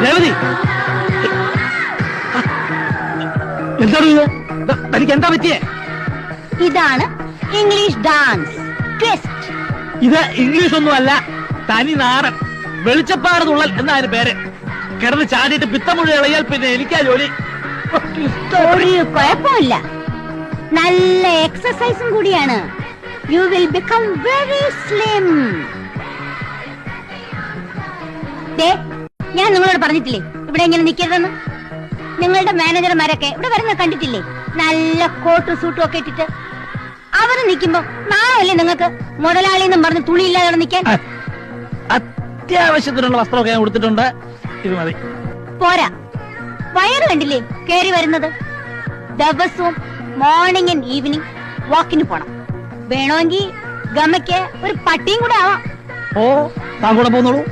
രേവതി, എന്താണ് ഇത്? തനിക്ക് എന്താ പറ്റിയേ? ഇതാണ് ഇംഗ്ലീഷ് ഡാൻസ് ട്വിസ്റ്റ്. ഇത് ഇംഗ്ലീഷ് ഒന്നും അല്ല, തനി നാടൻ വെളിച്ചപ്പാട് തുള്ളൽ എന്നാ അതിന് പേര്. കിടന്ന് ചാടിയിട്ട് പിത്തമുഴി ഇളയാൽ പിന്നെ എനിക്കാ ജോലി. ഒരു കുഴപ്പമില്ല, നല്ല എക്സസൈസും കൂടിയാണ്. You will become very slim. ഞാൻ നിങ്ങളോട് പറഞ്ഞിട്ടില്ലേ ഇവിടെ ഇങ്ങനെ നിൽക്കരുതെന്ന്? നിങ്ങളുടെ മാനേജർമാരൊക്കെ ഇവിടെ വരുന്ന കണ്ടിട്ടില്ലേ? നല്ല കോട്ടും സൂട്ടും ഒക്കെ ഇട്ടിട്ട്. അവര് നിൽക്കുമ്പോ നാളല്ലേ നിങ്ങൾക്ക് മുതലാളിന്നും പറഞ്ഞ് തുണിയില്ലാതെ നിൽക്കാൻ? അത്യാവശ്യത്തിനുള്ള വസ്ത്രമൊക്കെ ഞാൻ കൊടുത്തിട്ടുണ്ട്, ഇത് മതി. പോരാ, വയറ് കണ്ടില്ലേ കേറി വരുന്നത്? ദിവസവും മോർണിംഗ് ആൻഡ് ഈവനിങ് വാക്കിന് പോണം. വേണമെങ്കിൽ ഗമയ്ക്ക് ഒരു പട്ടിയും കൂടെ ആവാം. ഓ, താൻ കൂടെ പോന്നോളൂ.